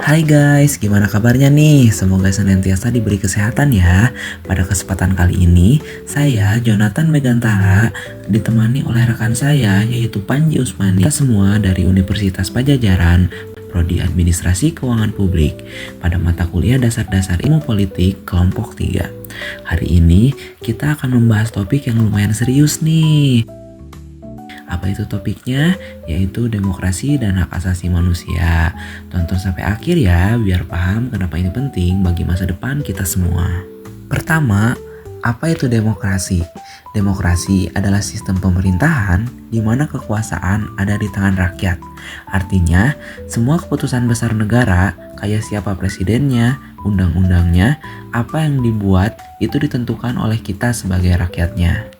Hai guys, gimana kabarnya nih? Semoga senantiasa diberi kesehatan ya. Pada kesempatan kali ini, saya Jonathan Megantara ditemani oleh rekan saya yaitu Panji Usmani. Kita semua dari Universitas Pajajaran, Prodi Administrasi Keuangan Publik pada mata kuliah Dasar-Dasar Ilmu Politik kelompok 3. Hari ini kita akan membahas topik yang lumayan serius nih. Apa itu topiknya? Yaitu demokrasi dan hak asasi manusia. Tonton sampai akhir ya, biar paham kenapa ini penting bagi masa depan kita semua. Pertama, apa itu demokrasi? Demokrasi adalah sistem pemerintahan di mana kekuasaan ada di tangan rakyat. Artinya, semua keputusan besar negara, kayak siapa presidennya, undang-undangnya, apa yang dibuat, itu ditentukan oleh kita sebagai rakyatnya.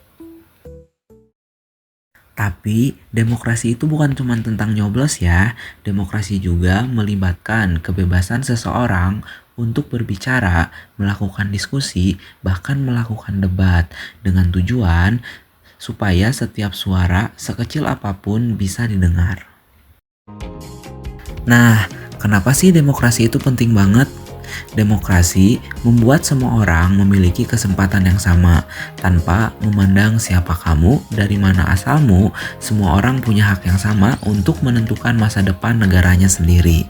Tapi demokrasi itu bukan cuma tentang nyoblos ya. Demokrasi juga melibatkan kebebasan seseorang untuk berbicara, melakukan diskusi, bahkan melakukan debat dengan tujuan supaya setiap suara sekecil apapun bisa didengar. Nah, kenapa sih demokrasi itu penting banget? Demokrasi membuat semua orang memiliki kesempatan yang sama. Tanpa memandang siapa kamu, dari mana asalmu, semua orang punya hak yang sama untuk menentukan masa depan negaranya sendiri.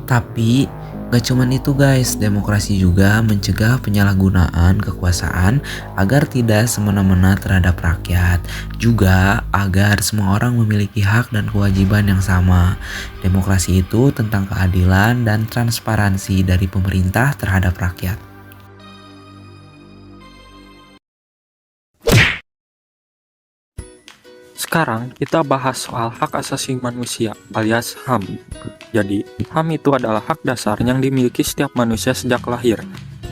Tapi gak cuman itu guys, demokrasi juga mencegah penyalahgunaan kekuasaan agar tidak semena-mena terhadap rakyat. Juga agar semua orang memiliki hak dan kewajiban yang sama. Demokrasi itu tentang keadilan dan transparansi dari pemerintah terhadap rakyat. Sekarang kita bahas soal hak asasi manusia alias HAM. Jadi, HAM itu adalah hak dasar yang dimiliki setiap manusia sejak lahir.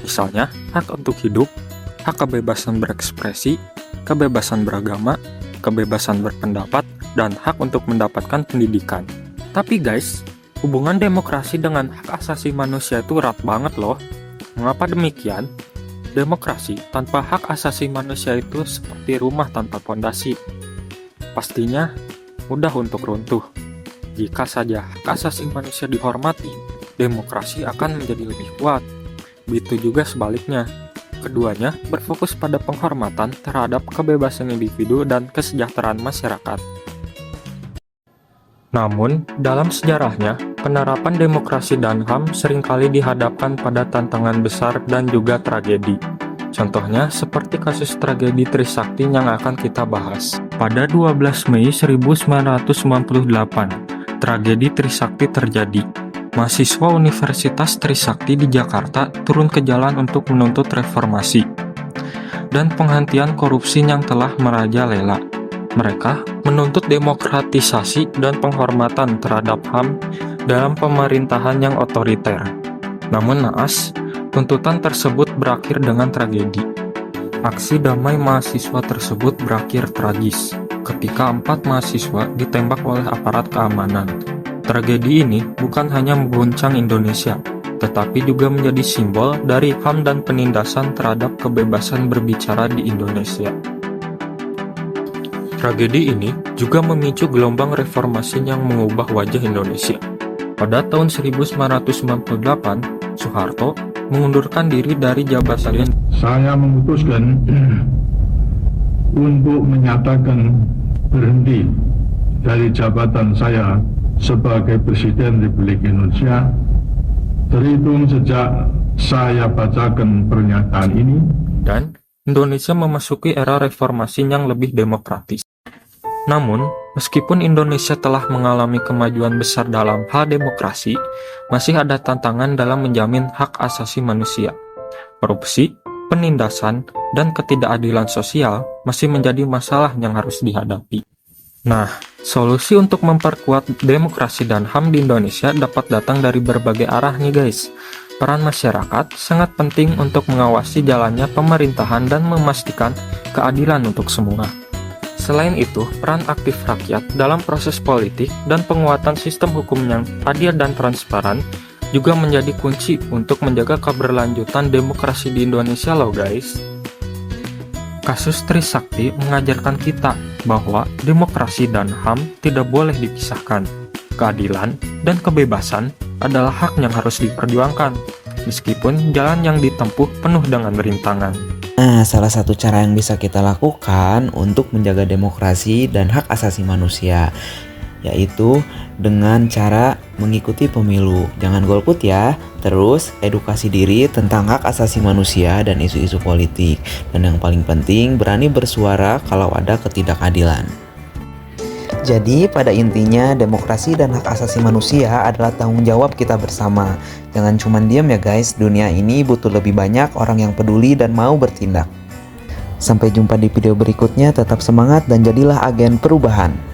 Misalnya, hak untuk hidup, hak kebebasan berekspresi, kebebasan beragama, kebebasan berpendapat, dan hak untuk mendapatkan pendidikan. Tapi guys, hubungan demokrasi dengan hak asasi manusia itu erat banget loh. Mengapa demikian? Demokrasi tanpa hak asasi manusia itu seperti rumah tanpa pondasi. Pastinya mudah untuk runtuh. Jika saja hak asasi manusia dihormati, demokrasi akan menjadi lebih kuat. Begitu juga sebaliknya. Keduanya berfokus pada penghormatan terhadap kebebasan individu dan kesejahteraan masyarakat. Namun, dalam sejarahnya, penerapan demokrasi dan HAM seringkali dihadapkan pada tantangan besar dan juga tragedi. Contohnya seperti kasus tragedi Trisakti yang akan kita bahas. Pada 12 Mei 1998, tragedi Trisakti terjadi. Mahasiswa Universitas Trisakti di Jakarta turun ke jalan untuk menuntut reformasi dan penghentian korupsi yang telah merajalela. Mereka menuntut demokratisasi dan penghormatan terhadap HAM dalam pemerintahan yang otoriter. Namun naas, tuntutan tersebut berakhir dengan tragedi. Aksi damai mahasiswa tersebut berakhir tragis ketika 4 mahasiswa ditembak oleh aparat keamanan. Tragedi ini bukan hanya mengguncang Indonesia, tetapi juga menjadi simbol dari HAM dan penindasan terhadap kebebasan berbicara di Indonesia. Tragedi ini juga memicu gelombang reformasi yang mengubah wajah Indonesia. Pada tahun 1998, Soeharto mengundurkan diri dari jabatannya. Saya memutuskan untuk menyatakan berhenti dari jabatan saya sebagai Presiden Republik Indonesia terhitung sejak saya bacakan pernyataan ini. Dan Indonesia memasuki era reformasi yang lebih demokratis. Namun, meskipun Indonesia telah mengalami kemajuan besar dalam hal demokrasi, masih ada tantangan dalam menjamin hak asasi manusia. Korupsi, penindasan, dan ketidakadilan sosial masih menjadi masalah yang harus dihadapi. Nah, solusi untuk memperkuat demokrasi dan HAM di Indonesia dapat datang dari berbagai arah nih guys. Peran masyarakat sangat penting untuk mengawasi jalannya pemerintahan dan memastikan keadilan untuk semua. Selain itu, peran aktif rakyat dalam proses politik dan penguatan sistem hukum yang adil dan transparan juga menjadi kunci untuk menjaga keberlanjutan demokrasi di Indonesia loh guys. Kasus Trisakti mengajarkan kita bahwa demokrasi dan HAM tidak boleh dipisahkan. Keadilan dan kebebasan adalah hak yang harus diperjuangkan, meskipun jalan yang ditempuh penuh dengan rintangan. Nah, salah satu cara yang bisa kita lakukan untuk menjaga demokrasi dan hak asasi manusia yaitu dengan cara mengikuti pemilu. Jangan golput ya. Terus, edukasi diri tentang hak asasi manusia dan isu-isu politik. Dan yang paling penting, berani bersuara kalau ada ketidakadilan. Jadi, pada intinya, demokrasi dan hak asasi manusia adalah tanggung jawab kita bersama. Jangan cuma diam ya guys, dunia ini butuh lebih banyak orang yang peduli dan mau bertindak. Sampai jumpa di video berikutnya, tetap semangat dan jadilah agen perubahan.